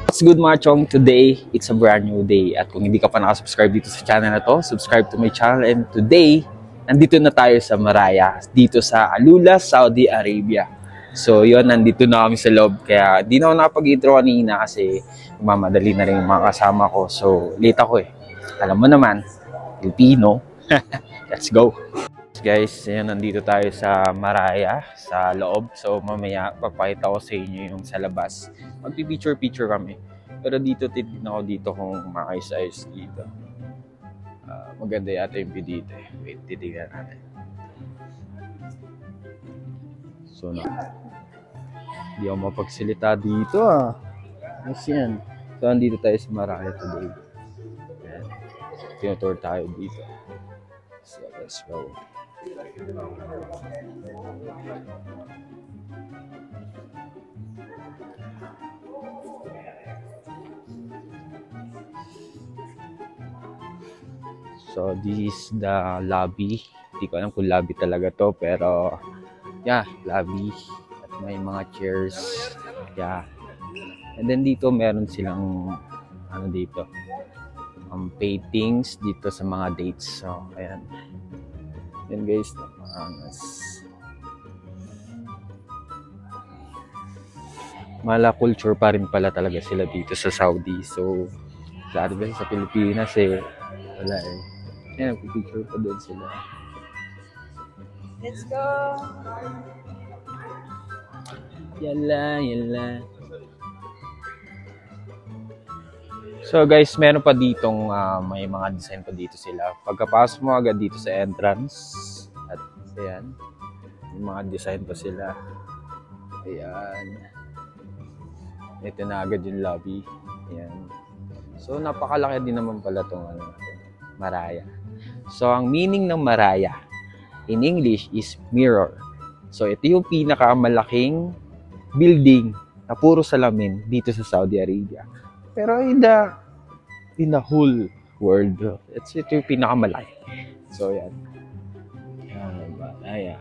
What's good mga chong? Today, it's a brand new day. At kung hindi ka pa nakasubscribe dito sa channel na to, subscribe to my channel. And today, nandito na tayo sa Maraya, dito sa Alula, Saudi Arabia. So yun, nandito na kami sa loob. Kaya di na ako nakapag-intro kanina kasi mamadali na rin yung mga kasama ko. So late ako eh. Alam mo naman, Filipino. Let's go! Guys, yun, nandito tayo sa Maraya, sa loob. So mamaya papakita ko sa inyo yung sa labas. Magpi-picture kami. Pero dito, titignan ko dito kung maayos-ayos dito. Maganda yata yung view dito eh. Wait, titignan natin. So hindi ako mapagsalita dito ah. Yes yan. So nandito tayo sa Maraya today. Ayan. Tinutour tayo dito. So let's go. So this is the lobby. Hindi ko alam kung lobby talaga to, pero yeah, lobby. At may mga chairs. Yeah. And then dito meron silang ano dito, paintings dito sa mga dates. So ayan. Yan guys, mala culture pa rin pala talaga sila dito sa Saudi. So sa atin sa Pilipinas eh wala eh. Yan, picture pa doon sila. Let's go! Yala. So guys, meron pa ditong may mga design pa dito sila. Pagkapasok mo agad dito sa entrance. At ayan, may mga design pa sila. Ayan. Ito na agad yung lobby. Ayan. So napakalaki din naman pala itong Maraya. So ang meaning ng Maraya in English is mirror. So ito yung pinakamalaking building na puro salamin dito sa Saudi Arabia. Pero in the whole world, ito yung pinakamalaki. So yan. Ayan.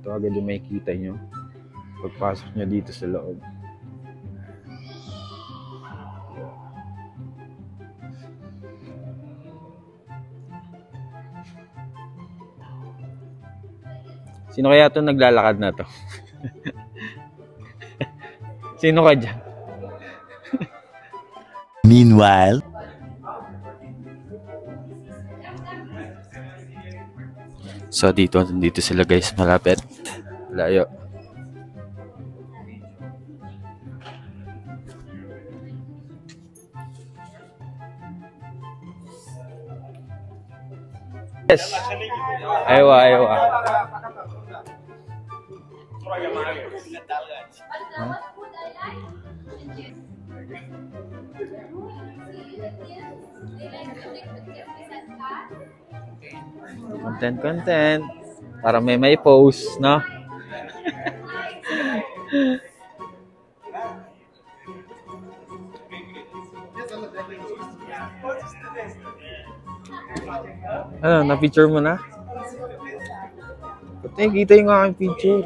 Ito agad yung makikita nyo pagpasok nyo dito sa loob. Sino kaya ito naglalakad na to? Sino ka dyan? Meanwhile, so dito sila guys, malapit. Layo. Yes. Aywa. Content. Para may post, no? Ano, na-picture mo na? Pati, kita yung aking picture.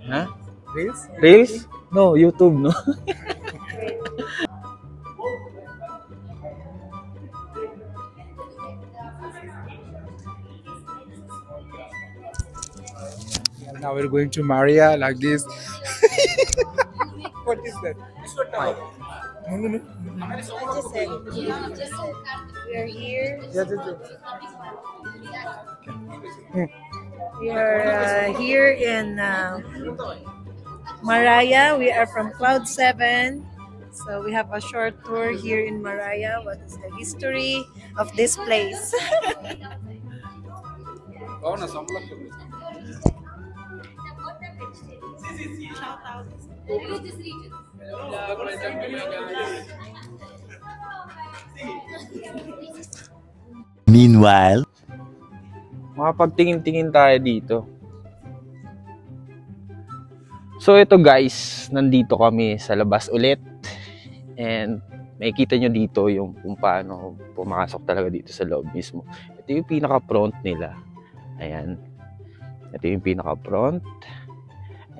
Ha? Reels? No, YouTube, no? Now we're going to Maraya like this. What is that? No. Just said. We are here. We are here in Maraya. We are from Cloud 7. So we have a short tour here in Maraya. What is the history of this place? meanwhile, Makapagtingin-tingin tayo dito. So ito guys, nandito kami sa labas ulit. And makikita nyo dito yung kung paano pumasok talaga dito sa loob mismo. Ito yung pinaka-front nila. Ayan. Ito yung pinaka-front.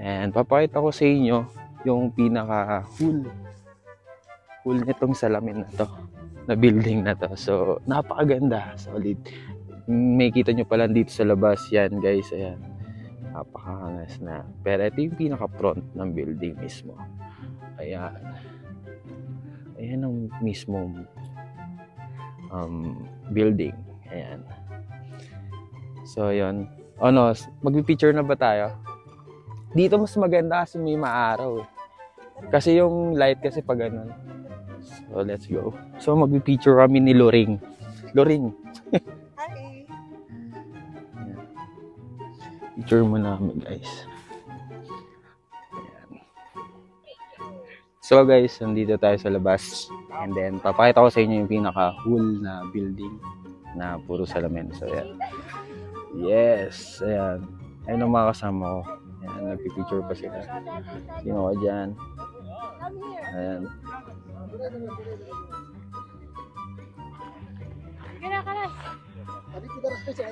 And papakita ko sa inyo yung pinaka-hull nitong salamin na to, na building na to. So, napakaganda. Solid. Makikita nyo pala dito sa labas yan, guys. Ayan. Napakahangas na. Pero ito yung pinaka-front ng building mismo. Ayan. Ayan ang mismong building. Ayan. So, yun. Ano, mag-picture na ba tayo? Dito mas maganda kasi may maaraw. Kasi yung light kasi pag ganun. So, let's go. So, mag-picture kami ni Loring. Loring. Hi! Picture mo namin, guys. So guys, nandito tayo sa labas. And then, papakita ko sa inyo yung pinaka-whole na building na puro salamin. So, ayan. Yes! Ayan. Ayan ang mga kasama ko. Ayan, nagpipicture pa sila. Sino ka dyan? Ayan.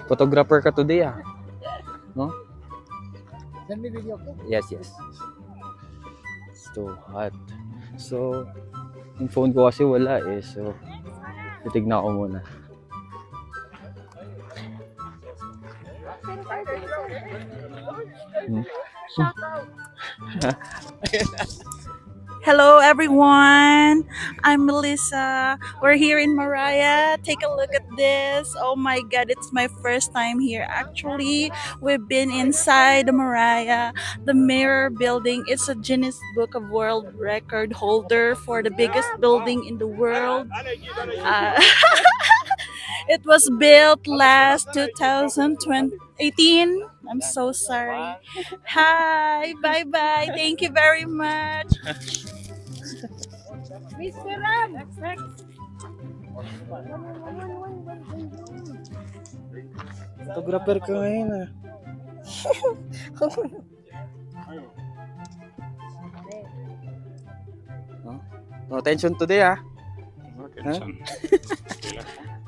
Photographer ka today, ah. No? Send me video. Yes, yes. It's too hot. So, yung phone ko kasi wala eh. So, titignan ko muna. Hello everyone, I'm Melissa. We're here in Maraya. Take a look at this. Oh my god, it's my first time here. Actually, we've been inside the Maraya, the Mirror building. It's a Guinness Book of World Record holder for the biggest building in the world. It was built last 2018. I'm so sorry. Hi, bye-bye. Thank you very much. Mr. Ram. Photographer ka ngayon, ah. No tension today, ah. No tension.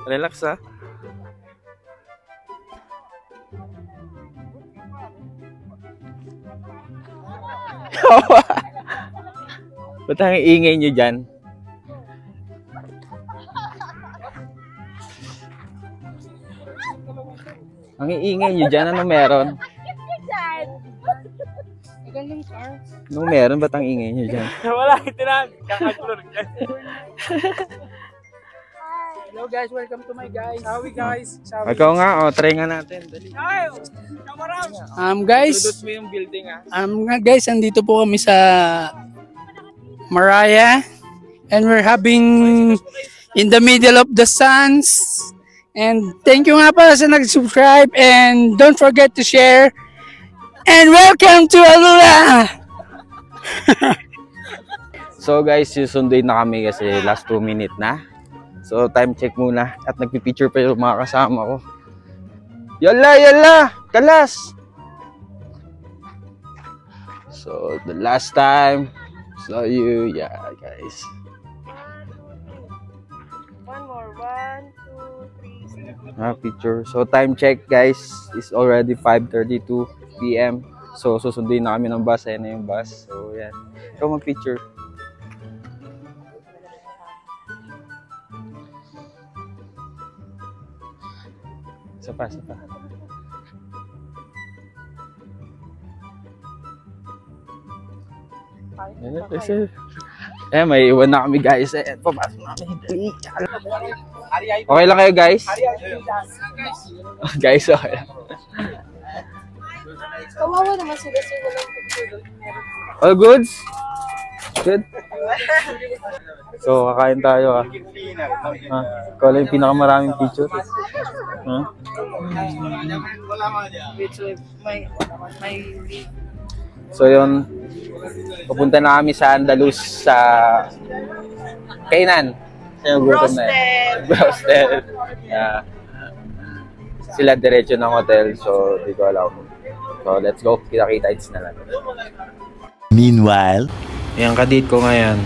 Relax, ah. Ba't ang iingay nyo dyan? Ang iingay nyo dyan? Ano meron? Ano meron? Ba't ang ingay nyo dyan? Wala, itinan. Kakakulor dyan. Hello guys, welcome to my guys. Sawi guys. Sawi. Ikaw nga, try nga natin. Dali. Guys, Introduce mo yung building, ah. guys, andito po kami sa Maraya and we're having in the middle of the suns. And thank you nga pala sa nag-subscribe and don't forget to share. And welcome to Alula! So guys, susunduin na kami kasi last 2 minutes na. So time check muna at nagpipicture pa yung mga kasama ko. Yala, yala! Kalas! So the last time saw you, yeah guys. One more. 1, 2, 3. Picture. So time check guys is already 5:32 PM. So susunduin na kami ng bus. Ayan na yung bus. So yan. Ikaw mag-picture. Isa pa. May iwan na kami guys. Papasok na kami. Okay lang kayo guys? Guys, okay lang. Kawawa naman sila sir. Walang picture. All goods? Good? So, kakain tayo ah. Ikaw lang yung pinakamaraming picture. So yun, pupunta na kami sa Andalus sa kainan. Roasted. Sila diretso ng hotel, so di ko alam. So let's go, kita-kita na lang. Meanwhile, Yung kadate ko ngayon.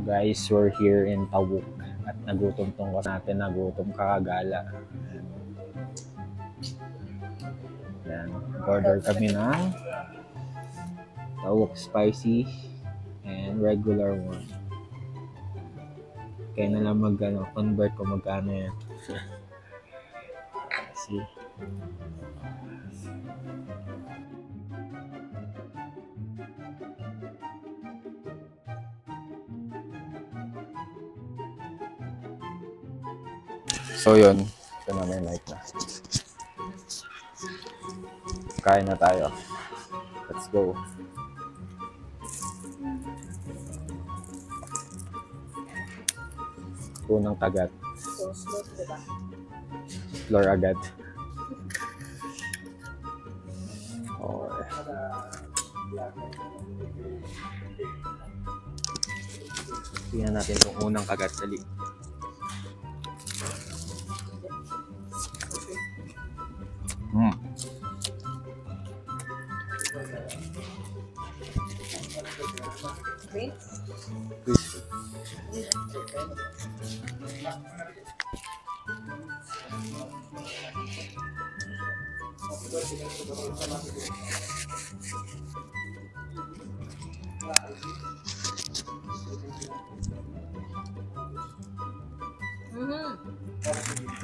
guys, we're here in Tawuk at nagutom tong kasi natin, nagutom kakagala. Yan, order kami ng Tawuk spicy and regular one. Kaya na lang convert kung magkano yan. See? So yun, ito na may light na. Kain na tayo. Let's go. Unang tagat. Explore agad. Okay. Tingnan natin itong unang kagat dali.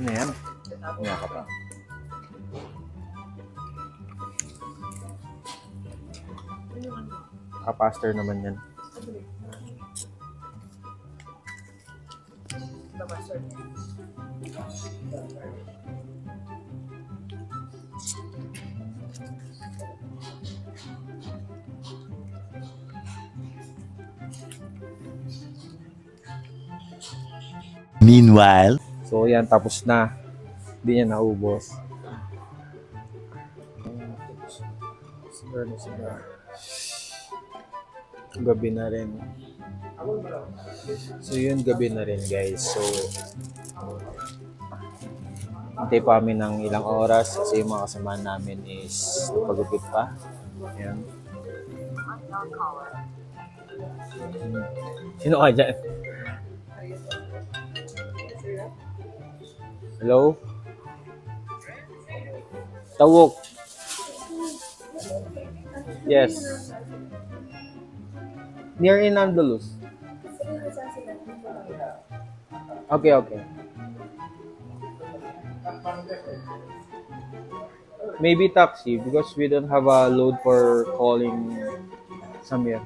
Ano yan? Ano ka pa? Kapaster naman yan. Meanwhile, So yan, tapos na. Hindi niya naubos. Gabi na rin. So yun, gabi na rin guys. So hintay pa kami ng ilang oras kasi yung mga kasama namin is napagupit pa. Ayan. Sino ka dyan? Hello? Tawuk. Yes. Near in Andalus. Okay, okay. Maybe taxi because we don't have a load for calling somewhere.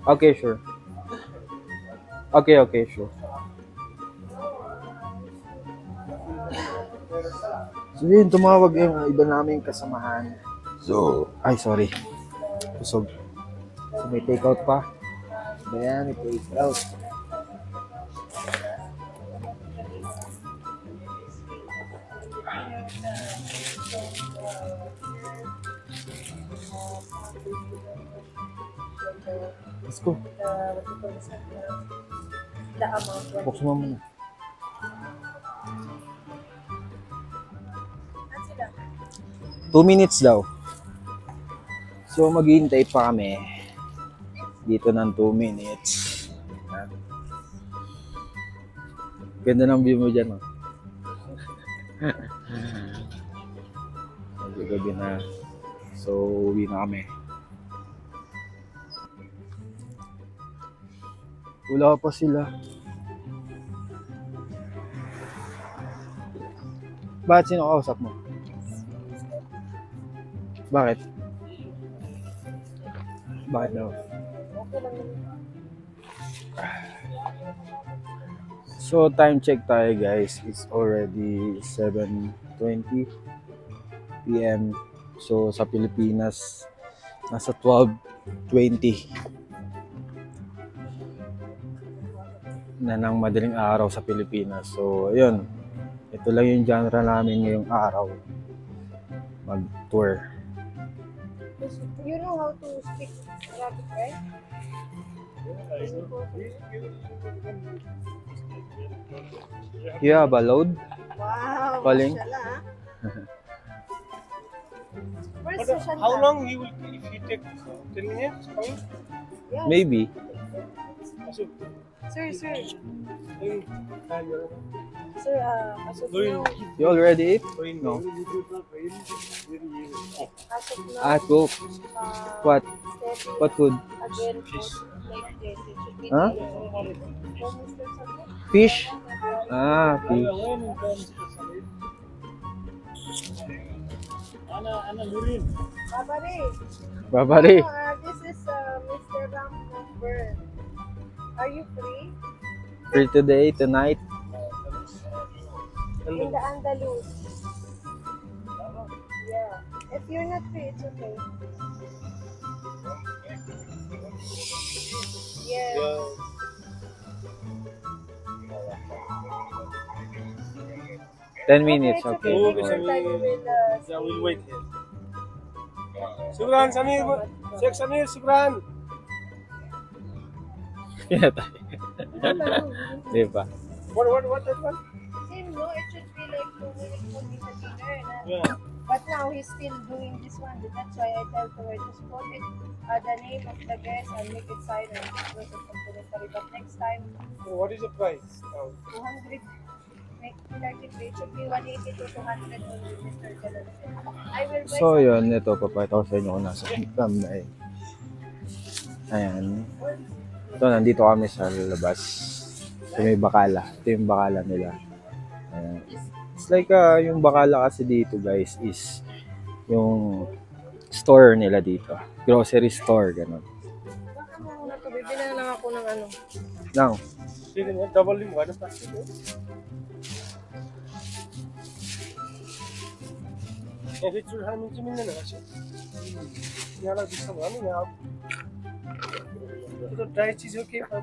Okay, sure. Okay, okay, sure. So yun, tumawag yung iba naming kasamahan. So, ay sorry. Kusog. So may take out pa. Ayan, may take out. Let's go. Buksan mo muna. Two minutes daw. So maghihintay pa kami dito ng 2 minutes. Ganda ng view mo dyan, oh. Gabi na. So uwi na kami. Wala pa sila. Bakit sino kausap mo? Bakit? Bakit daw? So time check tayo guys. It's already 7:20 PM. So sa Pilipinas nasa 12:20 na ng madaling araw sa Pilipinas. So ayun. Ito lang yung genre namin ngayong araw. Mag-tour. You know how to speak Arabic, right? You have a load? Wow. Calling? mashallah. Where's How long you will, if you take 10 minutes? Coming? Yeah. Maybe. Pasok. Sir, sir. Ayun. Sir, as of Doon. now, You already ate? No. as of now, Ah, cook. What? stepping What food? again, food like this. It should be Huh? for Mr. Sabit. Fish? Ah, fish. Babari. Babari. This is Mr. Ram number. Are you free? For today, tonight. In the Andalus. Yeah. If you're not free, it's okay. Yes. 10 minutes, It's okay. Oh, Next okay. time we will Yeah, we'll wait here. Subran, Samir. Sheikh Samir, Subran. Kaya tayo. Di ba? What that one? Same, no? It should be like 2 minutes for the dinner. Yeah. But now he's still doing this one. That's why I tell her just put it the name of the guest and make it silent because it's complimentary. But next time, So what is the price now? 200. Make it should be 180 to 200 only, Mr. Jalan. I will buy So yun, ito papakita ko sa inyo kung nasa thumbnail. Ayan. Ito, nandito kami sa labas. Sa may bakala. Ito yung bakala nila. Ayan. It's like yung bakala kasi dito guys is yung store nila dito. Grocery store, gano'n. Baka mo muna to, bibili na lang ako ng ano. Now, Sige nga, double yung ano plastic. Eh, picture namin si Minna na kasi. Nga lang gusto mo, ano nga. Ito dry cheese okay pa.